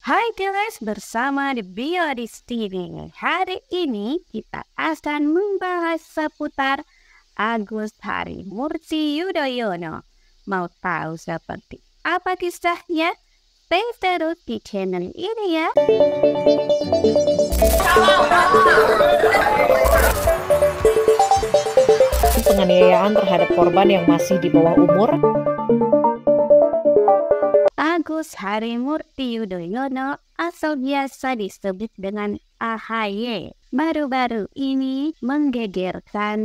Hai guys, bersama The Biodis TV. Hari ini kita akan membahas seputar Agus Harimurti Yudhoyono. Mau tahu seperti apa kisahnya? Stay terus di channel ini ya. Penganiayaan terhadap korban yang masih di bawah umur. Agus Harimurti Yudhoyono atau biasa disebut dengan AHY, baru-baru ini menggegerkan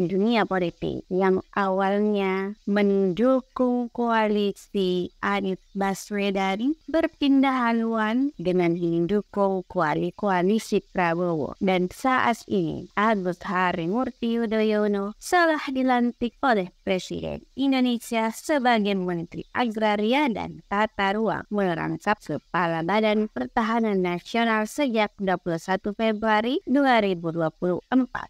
dunia politik yang awalnya mendukung koalisi Anies Baswedan berpindah haluan dengan mendukung koalisi Prabowo. Dan saat ini Agus Harimurti Yudhoyono telah dilantik oleh Presiden Indonesia sebagai Menteri Agraria dan Tata Ruang merangkap Kepala Badan Pertahanan Nasional sejak 21 Februari 2024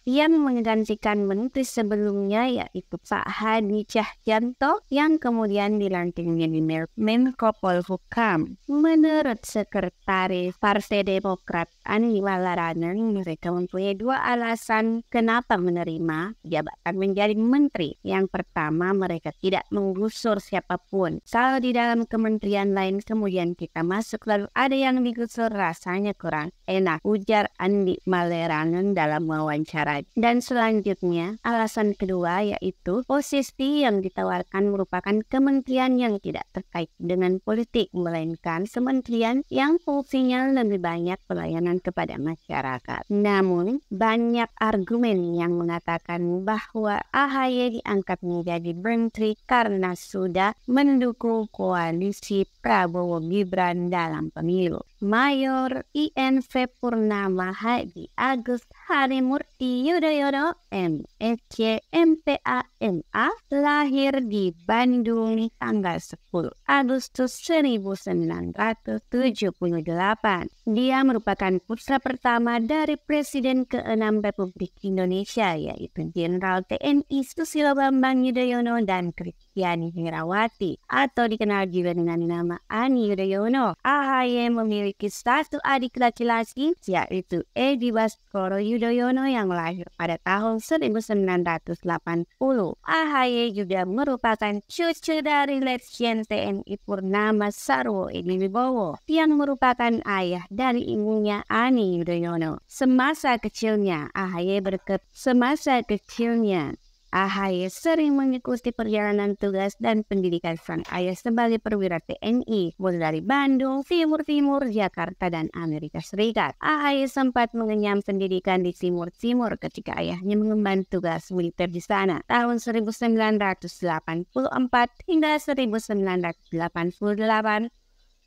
yang menggantikan menteri sebelumnya yaitu Pak Hadi Cahyanto yang kemudian dilantik menjadi Menko Polhukam. Menurut Sekretaris Partai Demokrat Andi Malarangeng, mereka mempunyai dua alasan kenapa menerima jabatan menjadi menteri. Yang pertama, mereka tidak menggusur siapapun. Kalau di dalam kementerian lain kemudian kita masuk lalu ada yang digusur, rasanya kurang enak, ujar Andi Malarangeng dalam wawancara. Dan selanjutnya, alasan kedua yaitu posisi yang ditawarkan merupakan kementerian yang tidak terkait dengan politik, melainkan kementerian yang fungsinya lebih banyak pelayanan kepada masyarakat. Namun, banyak argumen yang mengatakan bahwa AHY diangkat menjadi menteri karena sudah mendukung koalisi Prabowo Gibran dalam pemilu. Mayor INV Purnama Hadi Agus Harimurti Yudhoyono MSc MPA MA lahir di Bandung tanggal 10 Agustus 1978. Dia merupakan putra pertama dari Presiden ke-6 Republik Indonesia yaitu Jenderal TNI Susilo Bambang Yudhoyono dan Kristiani Herawati atau dikenal juga dengan nama Ani Yudhoyono. AHY memiliki satu adik laki-laki yaitu Edi Baskoro Yudhoyono yang lahir pada tahun 1980. AHY juga merupakan cucu dari Letjen TNI Purnama Sarwo Edi Wibowo yang merupakan ayah dari ibunya Ani Yudhoyono. Semasa kecilnya AHY sering mengikuti perjalanan tugas dan pendidikan sang ayah sebagai perwira TNI, mulai dari Bandung, Timur, Jakarta, dan Amerika Serikat. AHY sempat mengenyam pendidikan di Timur ketika ayahnya mengemban tugas militer di sana. Tahun 1984 hingga 1988,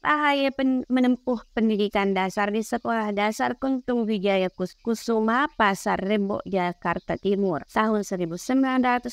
AHY menempuh pendidikan dasar di Sekolah Dasar Kuntung Wijaya Kusuma, Pasar Rebo, Jakarta Timur. Tahun 1988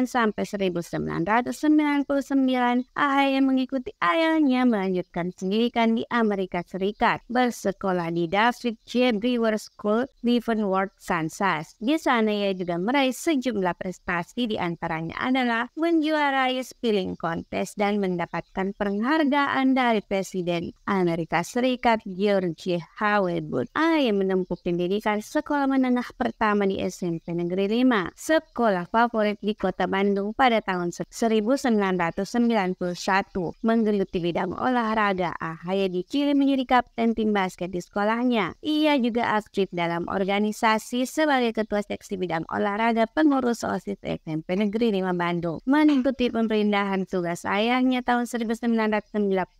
sampai 1999, AHY mengikuti ayahnya melanjutkan pendidikan di Amerika Serikat, bersekolah di David J. Brewer School, Leavenworth, Kansas. Di sana ia juga meraih sejumlah prestasi, di antaranya adalah menjuarai spelling contest dan mendapatkan penghargaan dari Presiden Amerika Serikat George H.W. Bush. AHY menempuh pendidikan sekolah menengah pertama di SMP Negeri 5, sekolah favorit di kota Bandung pada tahun 1991. Menggeluti bidang olahraga, AHY dipilih menjadi kapten tim basket di sekolahnya. Ia juga aktif dalam organisasi sebagai ketua seksi bidang olahraga pengurus OSIS SMP Negeri 5 Bandung. Mengikuti pemerintahan tugas ayahnya tahun 1994,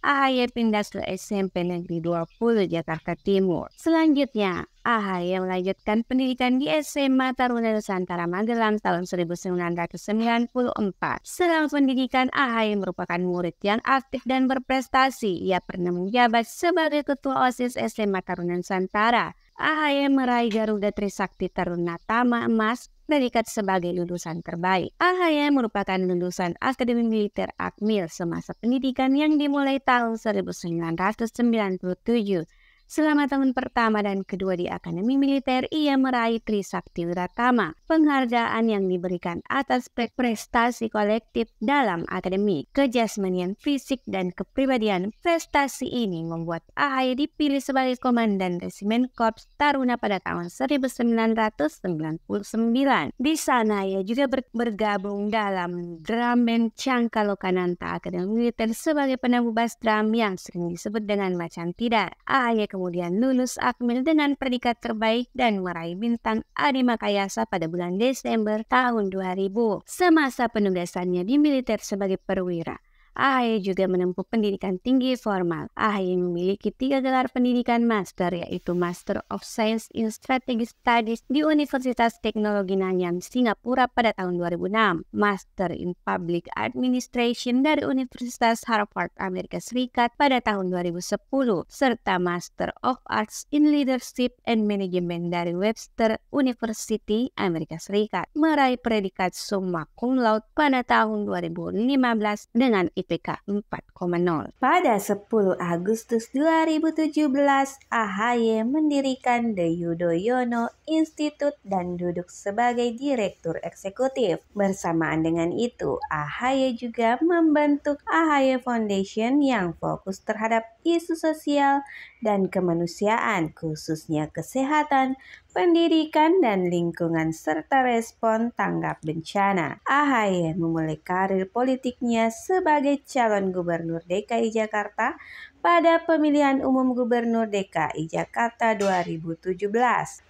AHY pindah ke SMP Negeri 20 Jakarta Timur. Selanjutnya, AHY melanjutkan pendidikan di SMA Taruna Nusantara Magelang tahun 1994. Setelah pendidikan, AHY merupakan murid yang aktif dan berprestasi. Ia pernah menjabat sebagai ketua OSIS SMA Taruna Nusantara. AHY meraih Garuda Trisakti Taruna Tama Emas predikat sebagai lulusan terbaik. AHY merupakan lulusan Akademi Militer Akmil semasa pendidikan yang dimulai tahun 1997 Selama tahun pertama dan kedua di Akademi Militer, ia meraih Trisakti Wiratama, penghargaan yang diberikan atas prestasi kolektif dalam akademik. Kejasmanian fisik dan kepribadian prestasi ini membuat AHY dipilih sebagai Komandan Resimen Korps Taruna pada tahun 1999. Di sana ia juga bergabung dalam drum band Cangka Lokananta Akademi Militer sebagai penabuh bass drum yang sering disebut dengan Macan Tidar. AHY kemudian lulus Akmil dengan predikat terbaik dan meraih bintang Adi Makayasa pada bulan Desember tahun 2000. Semasa penugasannya di militer sebagai perwira, AHY juga menempuh pendidikan tinggi formal. AHY memiliki 3 gelar pendidikan master, yaitu Master of Science in Strategic Studies di Universitas Teknologi Nanyang, Singapura pada tahun 2006, Master in Public Administration dari Universitas Harvard, Amerika Serikat pada tahun 2010, serta Master of Arts in Leadership and Management dari Webster University, Amerika Serikat. Meraih predikat summa cum laude pada tahun 2015 dengan IPK 4,0. Pada 10 Agustus 2017, AHY mendirikan The Yudhoyono Institute dan duduk sebagai Direktur Eksekutif. Bersamaan dengan itu, AHY juga membentuk AHY Foundation yang fokus terhadap isu sosial dan kemanusiaan, khususnya kesehatan, pendidikan dan lingkungan serta respon tanggap bencana. AHY memulai karir politiknya sebagai calon gubernur DKI Jakarta pada pemilihan umum gubernur DKI Jakarta 2017.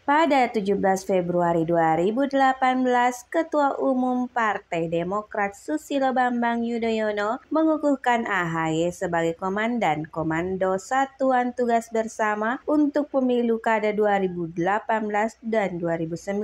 Pada 17 Februari 2018, Ketua Umum Partai Demokrat Susilo Bambang Yudhoyono mengukuhkan AHY sebagai Komandan Komando Satuan Tugas Bersama untuk pemilu kada 2018 dan 2019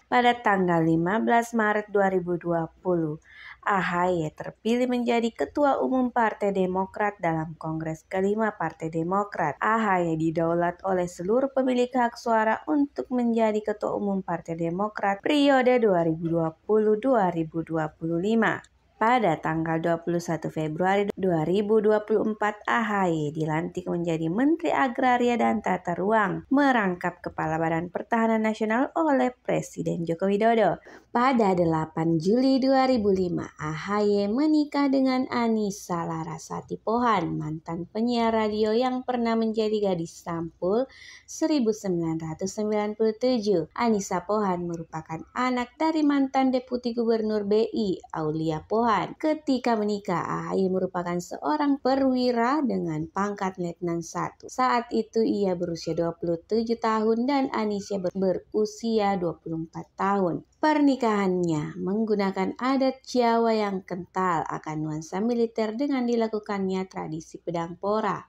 pada tanggal 15 Maret 2020. AHY terpilih menjadi Ketua Umum Partai Demokrat dalam Kongres kelima Partai Demokrat. AHY didaulat oleh seluruh pemilik hak suara untuk menjadi Ketua Umum Partai Demokrat periode 2020-2025. Pada tanggal 21 Februari 2024, AHY dilantik menjadi Menteri Agraria dan Tata Ruang, merangkap Kepala Badan Pertahanan Nasional oleh Presiden Joko Widodo. Pada 8 Juli 2005, AHY menikah dengan Anissa Larasati Pohan, mantan penyiar radio yang pernah menjadi gadis sampul 1997. Anissa Pohan merupakan anak dari mantan Deputi Gubernur BI, Aulia Pohan. Ketika menikah, AHY merupakan seorang perwira dengan pangkat Letnan 1. Saat itu ia berusia 27 tahun dan Anissa berusia 24 tahun. Pernikahannya menggunakan adat Jawa yang kental akan nuansa militer dengan dilakukannya tradisi pedang pora.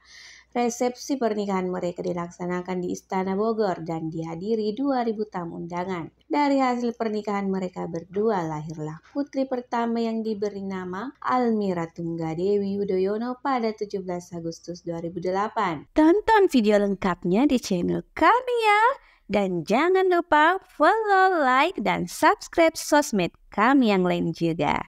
Resepsi pernikahan mereka dilaksanakan di Istana Bogor dan dihadiri 2.000 tamu undangan. Dari hasil pernikahan mereka berdua lahirlah putri pertama yang diberi nama Almira Tunggadewi Yudhoyono pada 17 Agustus 2008. Tonton video lengkapnya di channel kami ya. Dan jangan lupa follow, like, dan subscribe sosmed kami yang lain juga.